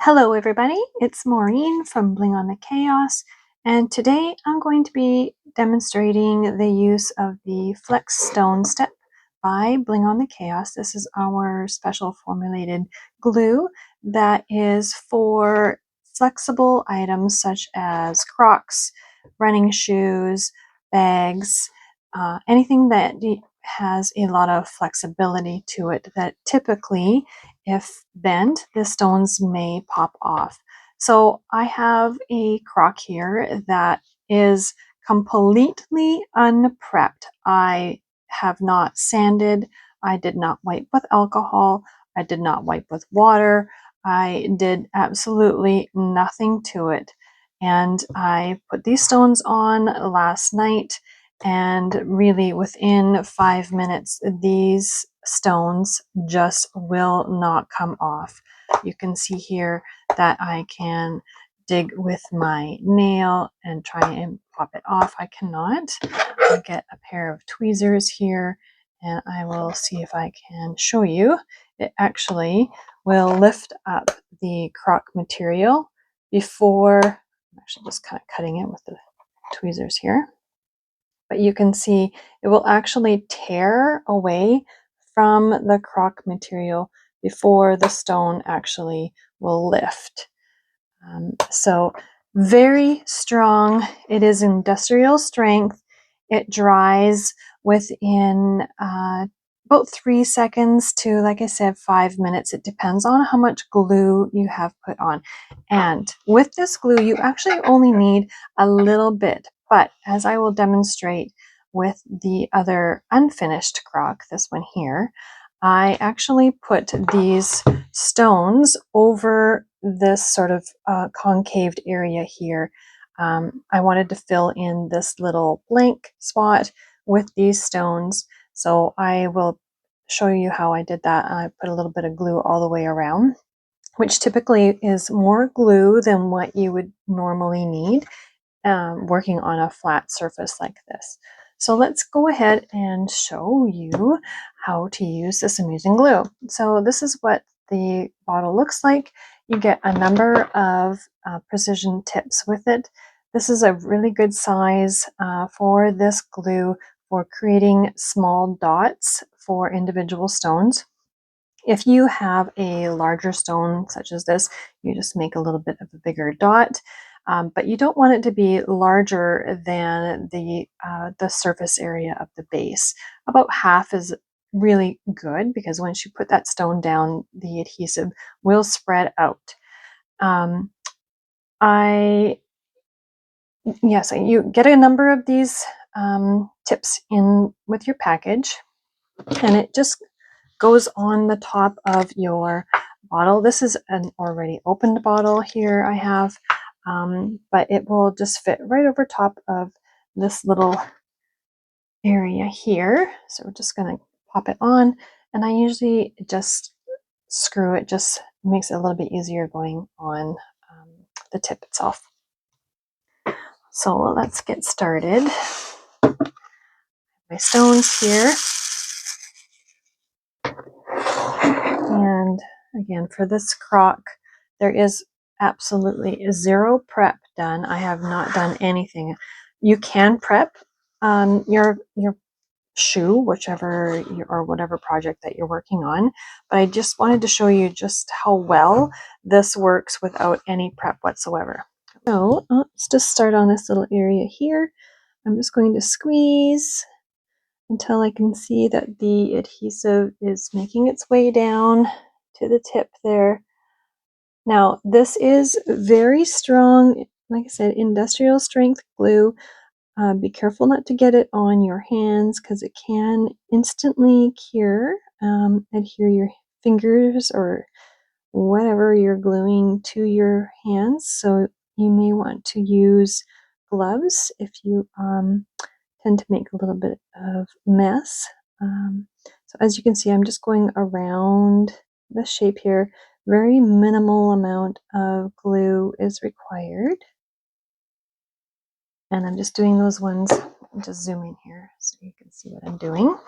Hello everybody, it's Maureen from Bling on the Chaos, and today I'm going to be demonstrating the use of the Flex StoneStep by Bling on the Chaos. This is our special formulated glue that is for flexible items such as Crocs, running shoes, bags, anything that has a lot of flexibility to it that typically, if bent, the stones may pop off. So I have a crock here that is completely unprepped. I have not sanded. I did not wipe with alcohol. I did not wipe with water. I did absolutely nothing to it. And I put these stones on last night, and really within 5 minutes, these stones just will not come off. You can see here that I can dig with my nail and try and pop it off. I cannot. I'll get a pair of tweezers here and I will see if I can show you. It actually will lift up the crock material before, I'm actually just kind of cutting it with the tweezers here. But you can see it will actually tear away from the crock material before the stone actually will lift. So very strong. It is industrial strength. It dries within about 3 seconds to, like I said, 5 minutes. It depends on how much glue you have put on. And with this glue, you actually only need a little bit. But as I will demonstrate with the other unfinished crock, this one here, I actually put these stones over this sort of concaved area here. I wanted to fill in this little blank spot with these stones. So I will show you how I did that. I put a little bit of glue all the way around, which typically is more glue than what you would normally need working on a flat surface like this. So let's go ahead and show you how to use this amusing glue. So this is what the bottle looks like. You get a number of precision tips with it. This is a really good size for this glue for creating small dots for individual stones. If you have a larger stone such as this, you just make a little bit of a bigger dot. But you don't want it to be larger than the surface area of the base. About half is really good because once you put that stone down, the adhesive will spread out. Yes, you get a number of these tips in with your package, and it just goes on the top of your bottle. This is an already opened bottle here I have, but it will just fit right over top of this little area here. So we're just going to pop it on, and I usually just screw it, just makes it a little bit easier going on the tip itself. So let's get started. My stones here. And again, for this crock, there is absolutely zero prep done. I have not done anything. You can prep your shoe, whichever or whatever project that you're working on, but I just wanted to show you just how well this works without any prep whatsoever. So let's just start on this little area here. I'm just going to squeeze until I can see that the adhesive is making its way down to the tip there. Now, this is very strong, like I said, industrial strength glue. Be careful not to get it on your hands because it can instantly adhere your fingers or whatever you're gluing to your hands. So you may want to use gloves if you tend to make a little bit of mess. So as you can see, I'm just going around the shape here. Very minimal amount of glue is required. And I'm just doing those ones. I'll just zoom in here so you can see what I'm doing.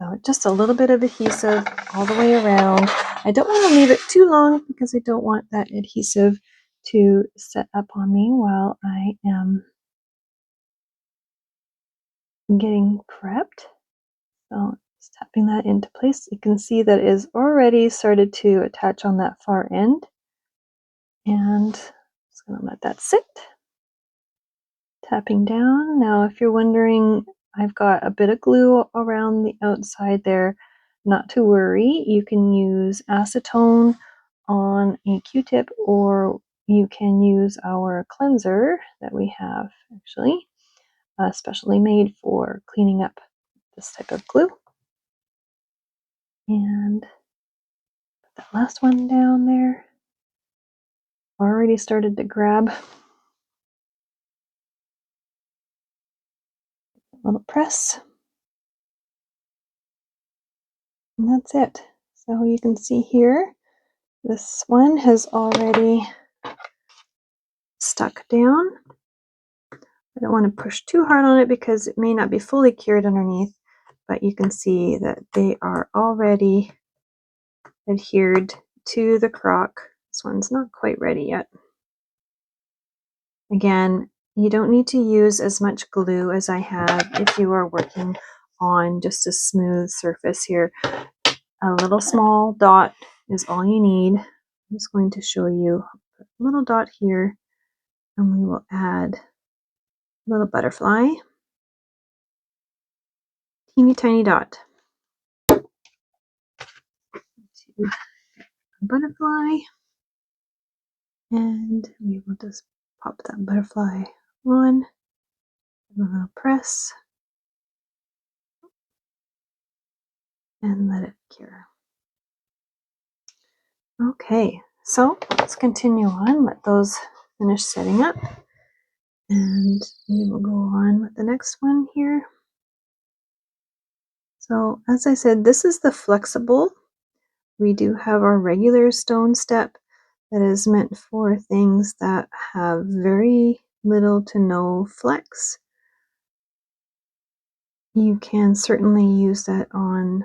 So just a little bit of adhesive all the way around. I don't want to leave it too long because I don't want that adhesive to set up on me while I am getting prepped. So just tapping that into place. You can see that it is already started to attach on that far end. And just going to let that sit. Tapping down. Now, if you're wondering, I've got a bit of glue around the outside there. Not to worry. You can use acetone on a Q-tip, or you can use our cleanser that we have, actually, specially made for cleaning up this type of glue. And put that last one down there. Already started to grab. A little press. And that's it. So you can see here, this one has already stuck down. I don't want to push too hard on it because it may not be fully cured underneath, but you can see that they are already adhered to the croc. This one's not quite ready yet. Again, you don't need to use as much glue as I have if you are working on just a smooth surface here. A little small dot is all you need. I'm just going to show you a little dot here, and we will add a little butterfly. Teeny tiny dot. Butterfly, and we will just pop that butterfly on, a little press, and let it cure. Okay, so let's continue on, let those finish setting up, and we will go on with the next one here. So as I said, this is the flexible. We do have our regular StoneStep that is meant for things that have very little to no flex. You can certainly use that on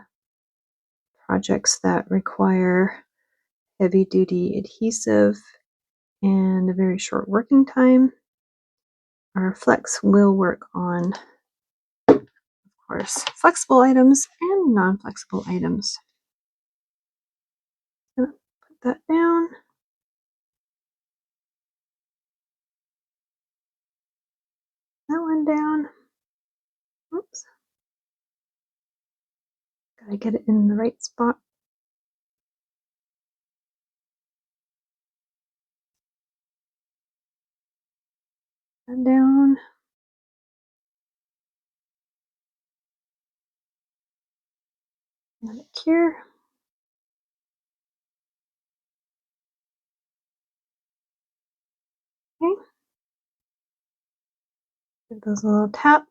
projects that require heavy duty adhesive and a very short working time. Our flex will work on, of course, flexible items and non-flexible items. Put that down. That one down. Oops. Gotta get it in the right spot. That down. Let it cure. Okay. Give those a little tap.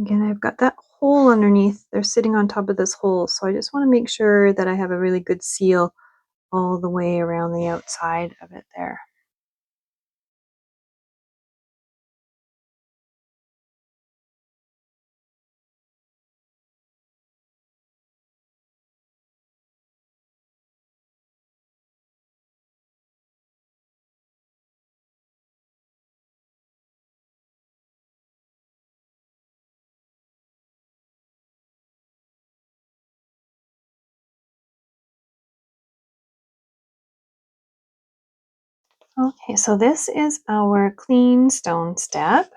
Again, I've got that hole underneath. They're sitting on top of this hole, so I just want to make sure that I have a really good seal all the way around the outside of it there. Okay, so this is our clean StoneStep.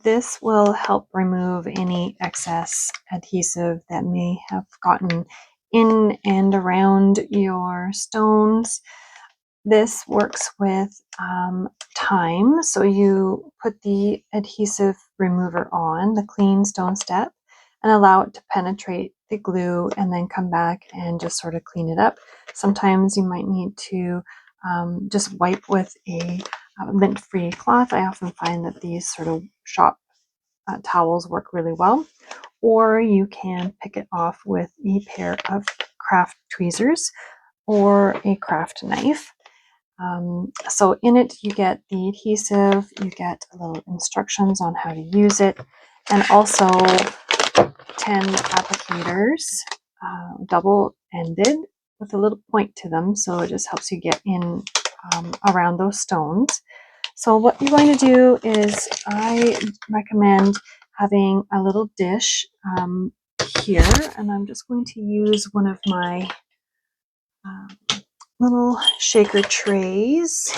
This will help remove any excess adhesive that may have gotten in and around your stones. This works with time. So you put the adhesive remover on, the clean StoneStep, and allow it to penetrate the glue and then come back and just sort of clean it up. Sometimes you might need to just wipe with a lint-free cloth. I often find that these sort of shop towels work really well. Or you can pick it off with a pair of craft tweezers or a craft knife. So in it you get the adhesive, you get little instructions on how to use it, and also 10 applicators, double ended with a little point to them, so it just helps you get in around those stones. So what you're going to do is I recommend having a little dish here, and I'm just going to use one of my little shaker trays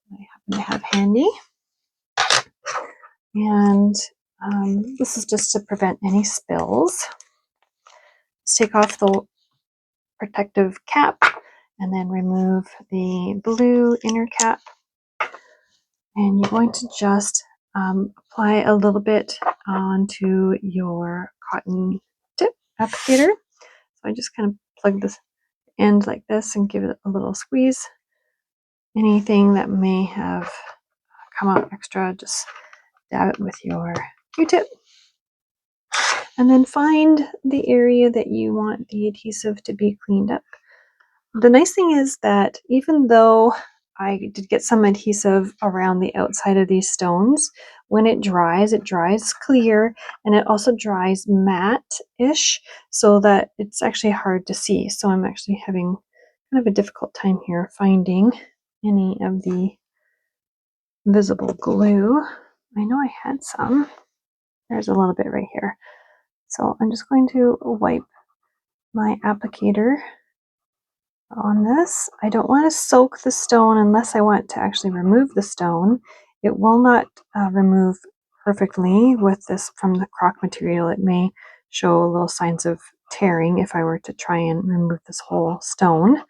I happen to have handy. And this is just to prevent any spills. Let's take off the protective cap and then remove the blue inner cap. And you're going to just apply a little bit onto your cotton tip applicator. So I just kind of plug this end like this and give it a little squeeze. Anything that may have come out extra, just dab it with your Q-tip. And then find the area that you want the adhesive to be cleaned up. The nice thing is that even though I did get some adhesive around the outside of these stones, when it dries clear, and it also dries matte-ish, so that it's actually hard to see. So I'm actually having kind of a difficult time here finding any of the visible glue. I know I had some. There's a little bit right here. So I'm just going to wipe my applicator on this. I don't want to soak the stone unless I want to actually remove the stone. It will not remove perfectly with this from the croc material. It may show little signs of tearing if I were to try and remove this whole stone,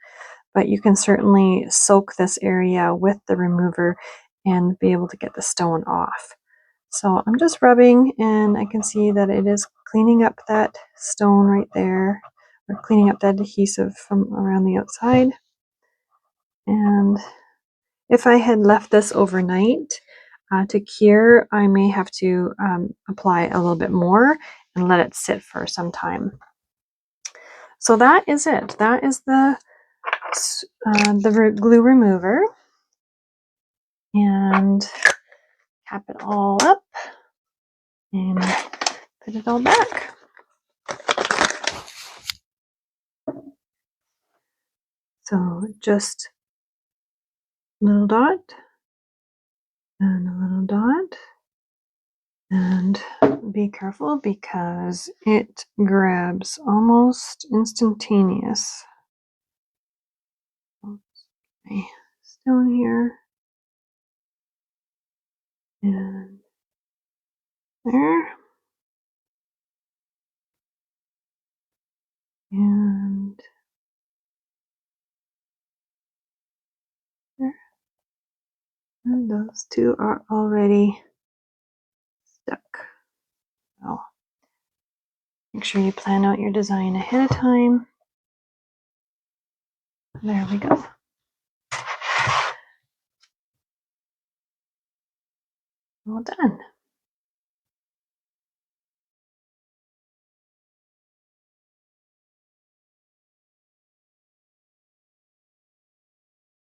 but you can certainly soak this area with the remover and be able to get the stone off. So I'm just rubbing, and I can see that it is cleaning up that stone right there, or cleaning up that adhesive from around the outside. And if I had left this overnight to cure, I may have to apply a little bit more and let it sit for some time. So that is it. That is the glue remover. And cap it all up and put it all back. So just a little dot and a little dot, and be careful because it grabs almost instantaneous. Okay, stone here and there, and there, and those two are already stuck. So make sure you plan out your design ahead of time. There we go. All done.